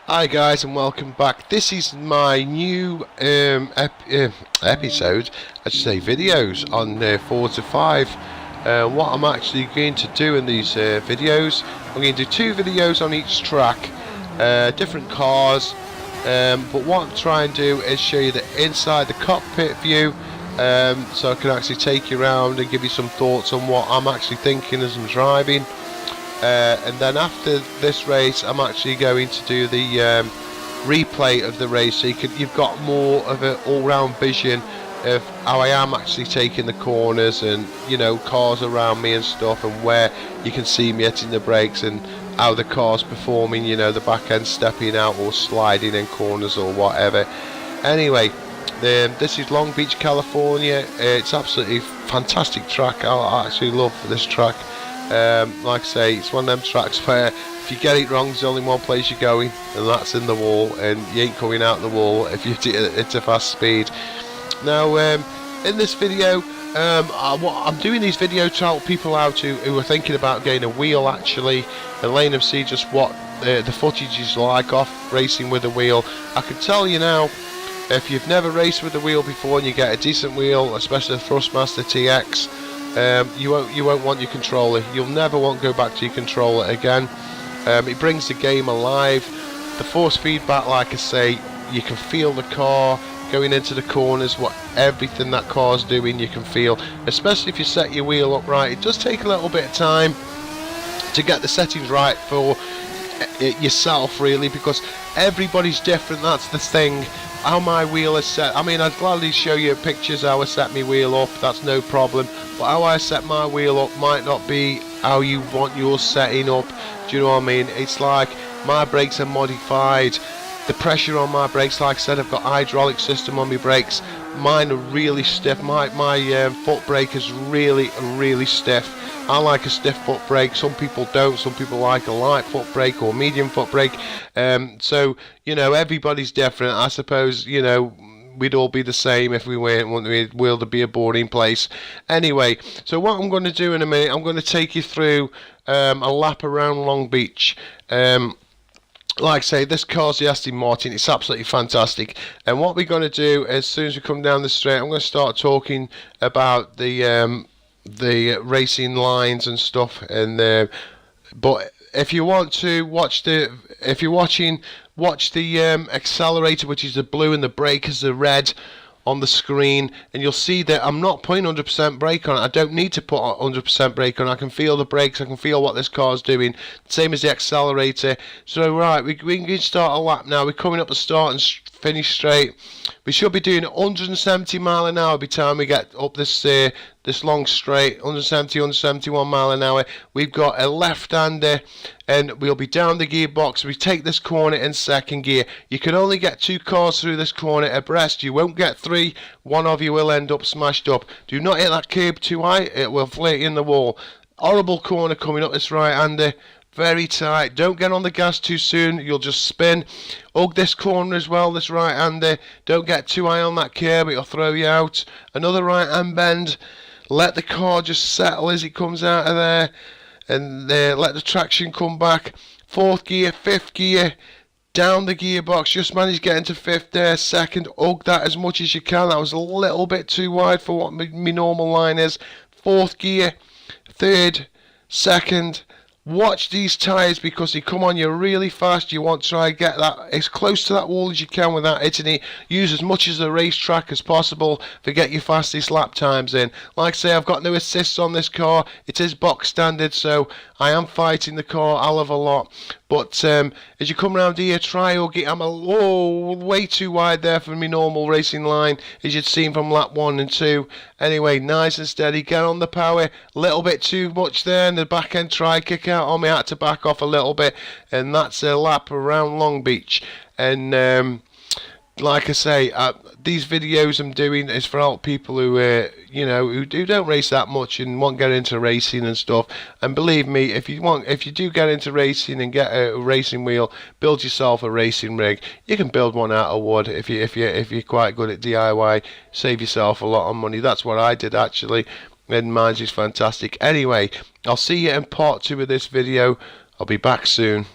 Hi guys and welcome back. This is my new episode, I should say videos on Forza 5. What I'm actually going to do in these videos, I'm going to do 2 videos on each track, different cars, but what I'm trying to do is show you the inside the cockpit view, so I can actually take you around and give you some thoughts on what I'm actually thinking as I'm driving. And then after this race I'm actually going to do the replay of the race, so you've got more of an all-round vision of how I am actually taking the corners, and cars around me and stuff, and where you can see me hitting the brakes and how the car's performing, the back end stepping out or sliding in corners or whatever. Anyway, this is Long Beach, California. It's absolutely fantastic track. I actually love this track. Like I say, it's one of them tracks where if you get it wrong, there's only one place you're going, and that's in the wall, and you ain't coming out the wall if you hit it at a fast speed. Now, in this video, I'm doing these videos to help people out who are thinking about getting a wheel actually, and letting them see just what the footage is like off racing with a wheel. I can tell you now, if you've never raced with a wheel before and you get a decent wheel, especially the Thrustmaster TX, you won't want your controller. You'll never want to go back to your controller again. It brings the game alive. The force feedback, like I say, you can feel the car going into the corners, everything that car's doing you can feel, especially if you set your wheel up right. It does take a little bit of time to get the settings right for yourself really, because everybody's different. That's the thing. How my wheel is set, I mean, I'd gladly show you pictures how I set my wheel up, that's no problem, but how I set my wheel up might not be how you want yours setting up. Do you know what I mean? It's like my brakes are modified, the pressure on my brakes, like I said, I've got hydraulic system on my brakes. Mine are really stiff. My foot brake is really stiff. I like a stiff foot brake. Some people don't. Some people like a light foot brake or medium foot brake. So everybody's different. I suppose we'd all be the same if we weren't wanting the wheel to be a boring place. Anyway, so what I'm going to do in a minute, I'm going to take you through a lap around Long Beach. Like I say, this car's the Aston Martin. It's absolutely fantastic. And what we're going to do, as soon as we come down the straight, I'm going to start talking about the racing lines and stuff. And but if you want to watch watch the accelerator, which is the blue, and the brake is the red on the screen, and you'll see that I'm not putting 100% brake on it. I don't need to put 100% brake on. I can feel the brakes, I can feel what this car's doing, same as the accelerator. So right, we can start a lap now. We're coming up the start and finish straight. We should be doing 170 mile an hour by the time we get up this long straight. 170, 171 mile an hour. We've got a left-hander, and we'll be down the gearbox. We take this corner in second gear. You can only get 2 cars through this corner abreast. You won't get 3. One of you will end up smashed up. Do not hit that curb too high. It will flit in the wall. Horrible corner coming up this right-hander. Very tight. Don't get on the gas too soon. You'll just spin. Hug this corner as well, this right-hander. Don't get too high on that curb. It'll throw you out. Another right-hand bend. Let the car just settle as it comes out of there, and let the traction come back. 4th gear, 5th gear, down the gearbox. Just managed to get into 5th there. 2nd, hug that as much as you can. That was a little bit too wide for what my normal line is. 4th gear, 3rd, 2nd. Watch these tyres, because they come on you really fast. You want to try and get that as close to that wall as you can without hitting it. Use as much as the racetrack as possible to get your fastest lap times in. Like I say, I've got no assists on this car. It is box standard, so I am fighting the car a hell of a lot. But as you come around here, try or get. I'm way too wide there for my normal racing line, as you'd seen from lap 1 and 2. Anyway, nice and steady. Get on the power. A little bit too much there, and the back end try kick out on me. I had to back off a little bit, and that's a lap around Long Beach. And like I say, these videos I'm doing is for help people who who don't race that much and want to get into racing and stuff. And believe me, if you do get into racing and get a racing wheel, build yourself a racing rig. You can build one out of wood if you're quite good at DIY. Save yourself a lot of money. That's what I did actually, and mine is fantastic. Anyway, I'll see you in part 2 of this video. I'll be back soon.